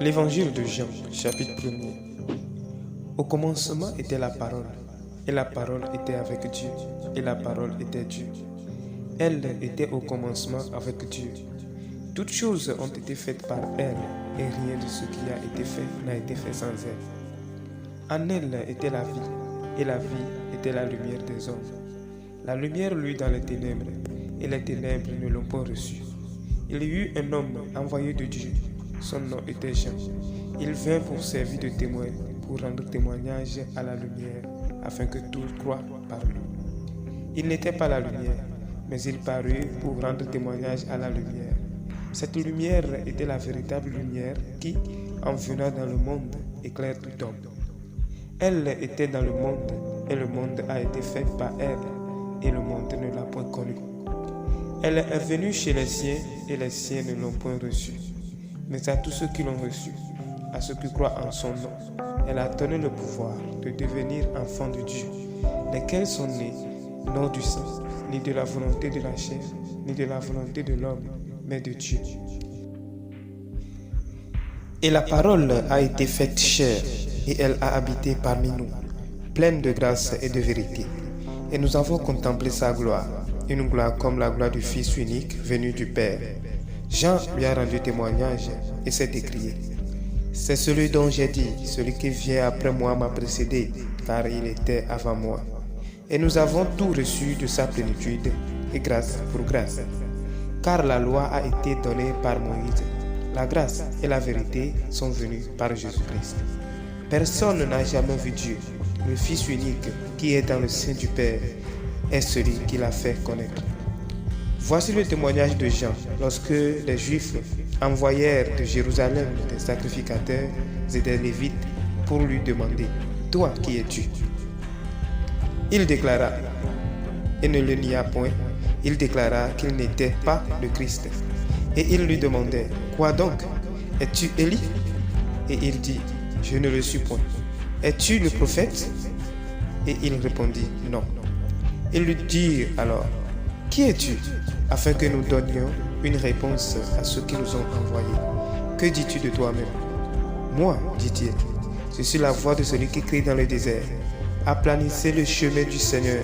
L'évangile de Jean, chapitre 1er. Au commencement était la parole, et la parole était avec Dieu, et la parole était Dieu. Elle était au commencement avec Dieu. Toutes choses ont été faites par elle, et rien de ce qui a été fait n'a été fait sans elle. En elle était la vie, et la vie était la lumière des hommes. La lumière luit dans les ténèbres, et les ténèbres ne l'ont pas reçue. Il y eut un homme envoyé de Dieu. Son nom était Jean. Il vint pour servir de témoin, pour rendre témoignage à la lumière, afin que tous croient par lui. Il n'était pas la lumière, mais il parut pour rendre témoignage à la lumière. Cette lumière était la véritable lumière qui, en venant dans le monde, éclaire tout homme. Elle était dans le monde, et le monde a été fait par elle, et le monde ne l'a point connue. Elle est venue chez les siens, et les siens ne l'ont point reçue. Mais à tous ceux qui l'ont reçu, à ceux qui croient en son nom, elle a donné le pouvoir de devenir enfants de Dieu, lesquels sont nés non du sang, ni de la volonté de la chair, ni de la volonté de l'homme, mais de Dieu. Et la parole a été faite chair, et elle a habité parmi nous, pleine de grâce et de vérité. Et nous avons contemplé sa gloire, une gloire comme la gloire du Fils unique venu du Père. Jean lui a rendu témoignage et s'est écrié: c'est celui dont j'ai dit, celui qui vient après moi m'a précédé, car il était avant moi. Et nous avons tout reçu de sa plénitude, et grâce pour grâce. Car la loi a été donnée par Moïse, la grâce et la vérité sont venues par Jésus-Christ. Personne n'a jamais vu Dieu. Le Fils unique qui est dans le sein du Père est celui qui l'a fait connaître. Voici le témoignage de Jean lorsque les Juifs envoyèrent de Jérusalem des sacrificateurs et des Lévites pour lui demander: toi, qui es-tu? Il déclara, et ne le nia point, il déclara qu'il n'était pas le Christ. Et ils lui demandaient: quoi donc? Es-tu Élie? Et il dit: je ne le suis point. Es-tu le prophète? Et il répondit: non. Ils lui dirent alors: qui es-tu? Afin que nous donnions une réponse à ceux qui nous ont envoyés. Que dis-tu de toi-même? Moi, dit-il, je suis la voix de celui qui crie dans le désert: aplanissez le chemin du Seigneur,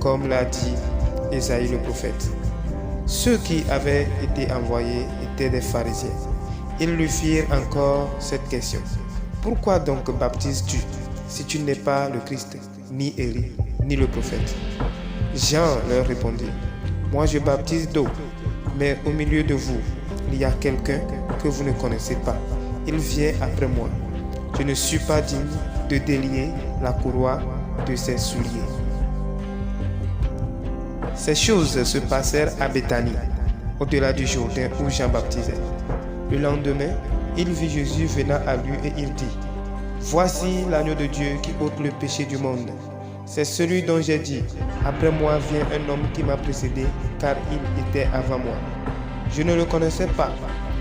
comme l'a dit Ésaïe le prophète. Ceux qui avaient été envoyés étaient des pharisiens. Ils lui firent encore cette question: pourquoi donc baptises-tu si tu n'es pas le Christ, ni Élie, ni le prophète? Jean leur répondit: moi je baptise d'eau, mais au milieu de vous, il y a quelqu'un que vous ne connaissez pas. Il vient après moi. Je ne suis pas digne de délier la courroie de ses souliers. Ces choses se passèrent à Béthanie, au-delà du Jourdain où Jean baptisait. Le lendemain, il vit Jésus venant à lui et il dit: voici l'agneau de Dieu qui ôte le péché du monde. C'est celui dont j'ai dit: après moi vient un homme qui m'a précédé, car il était avant moi. Je ne le connaissais pas,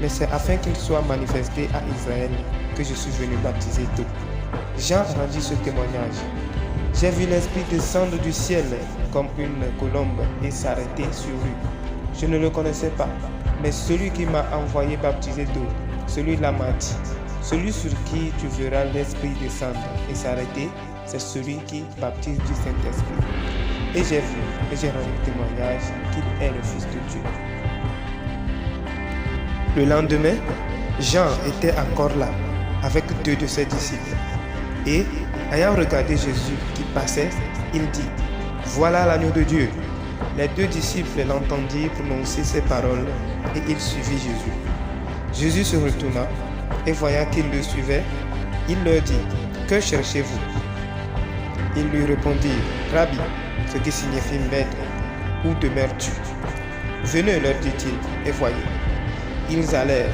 mais c'est afin qu'il soit manifesté à Israël que je suis venu baptiser d'eau. Jean rendit ce témoignage: j'ai vu l'Esprit descendre du ciel comme une colombe et s'arrêter sur lui. Je ne le connaissais pas, mais celui qui m'a envoyé baptiser d'eau, celui-là m'a dit: celui sur qui tu verras l'Esprit descendre et s'arrêter, c'est celui qui baptise du Saint-Esprit. Et j'ai vu et j'ai rendu témoignage qu'il est le Fils de Dieu. Le lendemain, Jean était encore là, avec deux de ses disciples. Et, ayant regardé Jésus qui passait, il dit: voilà l'agneau de Dieu. Les deux disciples l'entendirent prononcer ces paroles, et ils suivirent Jésus. Jésus se retourna, et voyant qu'ils le suivaient, il leur dit: que cherchez-vous? Ils lui répondirent: Rabbi, ce qui signifie maître, où demeures-tu? Venez, leur dit-il, et voyez. Ils allèrent,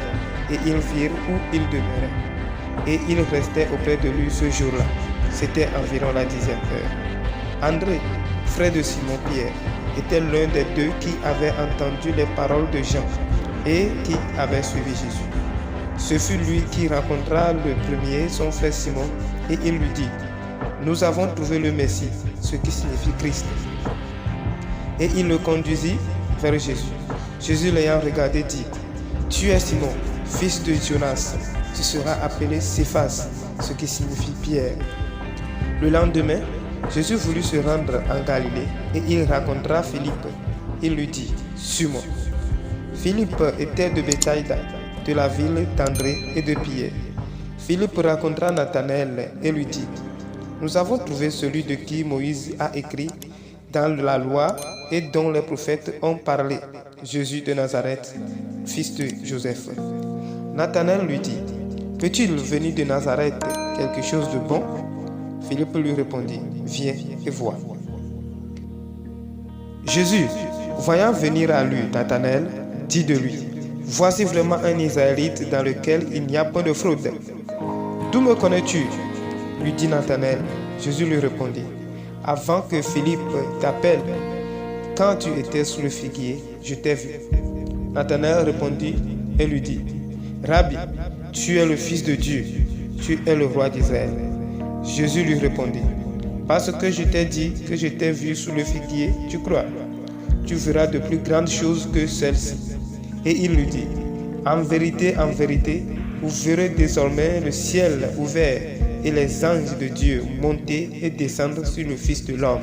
et ils virent où il demeurait. Et ils restaient auprès de lui ce jour-là. C'était environ la 10e heure. André, frère de Simon-Pierre, était l'un des deux qui avait entendu les paroles de Jean et qui avait suivi Jésus. Ce fut lui qui rencontra le premier son frère Simon, et il lui dit: nous avons trouvé le Messie, ce qui signifie Christ. Et il le conduisit vers Jésus. Jésus l'ayant regardé dit: tu es Simon, fils de Jonas, tu seras appelé Céphas, ce qui signifie Pierre. Le lendemain, Jésus voulut se rendre en Galilée et il rencontra Philippe. Il lui dit, « Suis-moi ». Philippe était de Bétsaïda, de la ville d'André et de Pierre. Philippe rencontra Nathanaël et lui dit, « Nous avons trouvé celui de qui Moïse a écrit dans la loi et dont les prophètes ont parlé, Jésus de Nazareth, fils de Joseph. » Nathanaël lui dit, « Peut-il venir de Nazareth quelque chose de bon ?» Philippe lui répondit, « Viens et vois. » Jésus, voyant venir à lui Nathanaël, dit de lui, « Voici vraiment un Israélite dans lequel il n'y a pas de fraude. » « D'où me connais-tu » lui dit Nathanaël. Jésus lui répondit, « Avant que Philippe t'appelle, quand tu étais sous le figuier, je t'ai vu. » Nathanaël répondit et lui dit, « Rabbi, tu es le Fils de Dieu, tu es le roi d'Israël. » Jésus lui répondit, « Parce que je t'ai dit que je t'ai vu sous le figuier, tu crois. Tu verras de plus grandes choses que celles-ci. » Et il lui dit, « En vérité, vous verrez désormais le ciel ouvert et les anges de Dieu monter et descendre sur le Fils de l'homme. »